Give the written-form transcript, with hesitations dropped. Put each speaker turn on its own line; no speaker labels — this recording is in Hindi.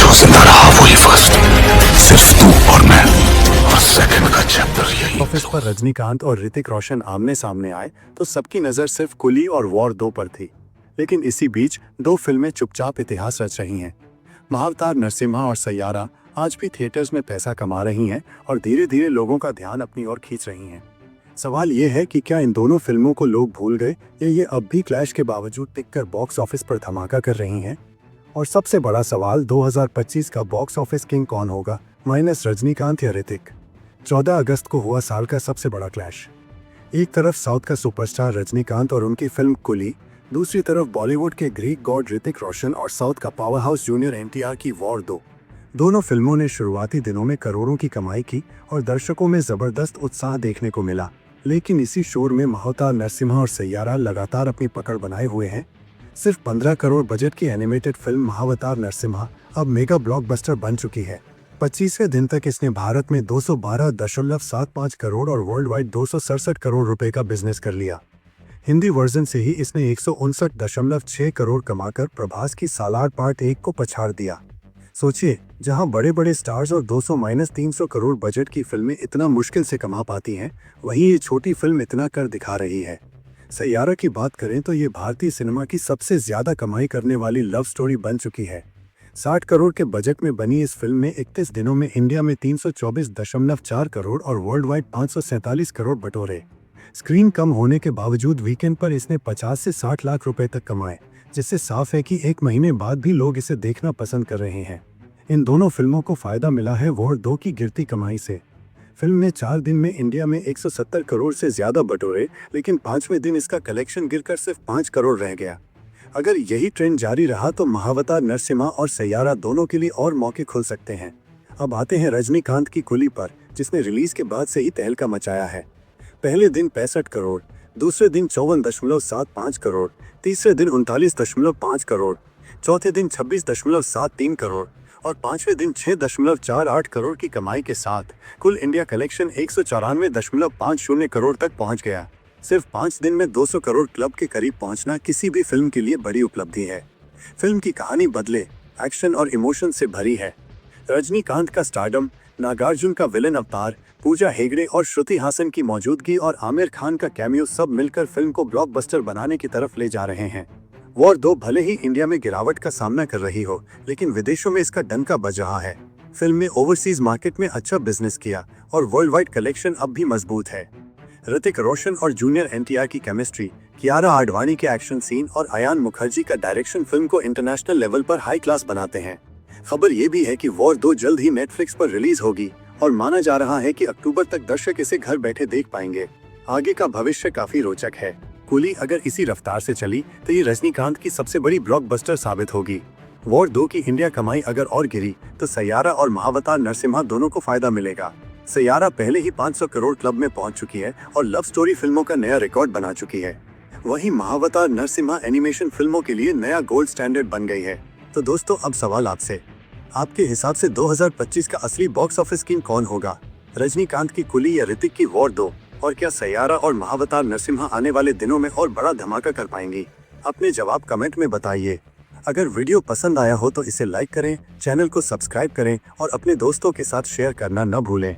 जो जिंदा रहा वही फर्स्ट, सिर्फ तू और मैं, और सेकंड का चैप्टर यही।
ऑफिस पर रजनीकांत और ऋतिक रोशन आमने सामने आए तो सबकी नजर सिर्फ कुली और वॉर 2 पर थी। लेकिन इसी बीच दो फिल्में चुपचाप इतिहास रच रही हैं। महाअवतार नरसिम्हा और सैयारा आज भी थिएटर्स में पैसा कमा रही हैं और धीरे धीरे लोगों का ध्यान अपनी ओर खींच रही हैं। सवाल ये है कि क्या इन दोनों फिल्मों को लोग भूल गए या ये अब भी क्लैश के बावजूद टिककर बॉक्स ऑफिस पर धमाका कर रही हैं। और सबसे बड़ा सवाल 2025 का बॉक्स ऑफिस किंग कौन होगा, माइनस रजनीकांत या ऋतिक। 14 अगस्त को हुआ साल का सबसे बड़ा क्लैश। एक तरफ साउथ का सुपरस्टार रजनीकांत और उनकी फिल्म कुली, दूसरी तरफ बॉलीवुड के ग्रीक गॉड ऋतिक रोशन और साउथ का पावर हाउस जूनियर एनटीआर की वॉर 2। दोनों फिल्मों ने शुरुआती दिनों में करोड़ों की कमाई की और दर्शकों में जबरदस्त उत्साह देखने को मिला। लेकिन इसी शोर में महाअवतार नरसिम्हा और सैयारा लगातार अपनी पकड़ बनाए हुए हैं। सिर्फ 15 करोड़ बजट की एनिमेटेड फिल्म महाअवतार नरसिम्हा अब मेगा ब्लॉकबस्टर बन चुकी है। 25वें दिन तक इसने भारत में 212.75 करोड़ और वर्ल्ड वाइड 267 करोड़ रुपए का बिजनेस कर लिया। हिंदी वर्जन से ही इसने 159.6 करोड़ कमाकर प्रभास की सालार पार्ट 1 को पछाड़ दिया। सोचिए, जहां बड़े बड़े स्टार्स और 200-300 करोड़ बजट की फिल्में इतना मुश्किल से कमा पाती हैं, वहीं ये छोटी फिल्म इतना कर दिखा रही है। सैयारा की बात करें तो ये भारतीय सिनेमा की सबसे ज्यादा कमाई करने वाली लव स्टोरी बन चुकी है। 60 करोड़ के बजट में बनी इस फिल्म में 31 दिनों में इंडिया में 324.4 करोड़ और वर्ल्ड वाइड 547 करोड़ बटोरे। स्क्रीन कम होने के बावजूद वीकेंड पर इसने 50 से 60 लाख रुपए तक कमाए, जिससे साफ है कि एक महीने बाद भी लोग इसे देखना पसंद कर रहे हैं। इन दोनों फिल्मों को फायदा मिला है वॉर 2 की गिरती कमाई से। फिल्म ने 4 दिन में इंडिया में 170 करोड़ से ज्यादा बटोरे, लेकिन 5वें दिन इसका कलेक्शन गिरकर सिर्फ 5 करोड़ रह गया। अगर यही ट्रेंड जारी रहा तो महाअवतार नरसिम्हा और सैयारा दोनों के लिए और मौके खुल सकते हैं। अब आते हैं रजनीकांत की कुली पर, जिसने रिलीज के बाद से ही तहलका मचाया है। पहले दिन 65 करोड़, दूसरे दिन 54.75 करोड़, तीसरे दिन 39.5 करोड़, चौथे दिन 26.73 करोड़ और 5वें दिन 6.48 करोड़ की कमाई के साथ कुल इंडिया कलेक्शन 194.50 करोड़ तक पहुंच गया। सिर्फ 5 दिन में 200 करोड़ क्लब के करीब पहुंचना किसी भी फिल्म के लिए बड़ी उपलब्धि है। फिल्म की कहानी बदले, एक्शन और इमोशन से भरी है। रजनीकांत का स्टारडम, नागार्जुन का विलेन अवतार, पूजा हेगड़े और श्रुति हासन की मौजूदगी और आमिर खान का कैमियो सब मिलकर फिल्म को ब्लॉकबस्टर बनाने की तरफ ले जा रहे हैं। वॉर 2 भले ही इंडिया में गिरावट का सामना कर रही हो, लेकिन विदेशों में इसका डंका बज रहा है। फिल्म ने ओवरसीज मार्केट में अच्छा बिजनेस किया और वर्ल्ड वाइड कलेक्शन अब भी मजबूत है। ऋतिक रोशन और जूनियर एनटीआर की केमिस्ट्री, कियारा आडवाणी के एक्शन सीन और अयान मुखर्जी का डायरेक्शन फिल्म को इंटरनेशनल लेवल पर हाई क्लास बनाते हैं। खबर ये भी है कि वॉर 2 जल्द ही नेटफ्लिक्स पर रिलीज होगी और माना जा रहा है कि अक्टूबर तक दर्शक इसे घर बैठे देख पाएंगे। आगे का भविष्य काफी रोचक है। कुली अगर इसी रफ्तार से चली तो ये रजनीकांत की सबसे बड़ी ब्लॉकबस्टर साबित होगी। वॉर 2 की इंडिया कमाई अगर और गिरी तो सैयारा और महाअवतार नरसिम्हा दोनों को फायदा मिलेगा। सैयारा पहले ही 500 करोड़ क्लब में पहुंच चुकी है और लव स्टोरी फिल्मों का नया रिकॉर्ड बना चुकी है। वहीं महाअवतार नरसिम्हा एनिमेशन फिल्मों के लिए नया गोल्ड स्टैंडर्ड बन गई है। तो दोस्तों, अब सवाल आपसे, आपके हिसाब से 2025 का असली बॉक्स ऑफिस किंग कौन होगा, रजनीकांत की कुली या ऋतिक की वॉर 2? और क्या सैयारा और महाअवतार नरसिम्हा आने वाले दिनों में और बड़ा धमाका कर पाएंगी? अपने जवाब कमेंट में बताइए। अगर वीडियो पसंद आया हो तो इसे लाइक करें, चैनल को सब्सक्राइब करें और अपने दोस्तों के साथ शेयर करना न भूलें।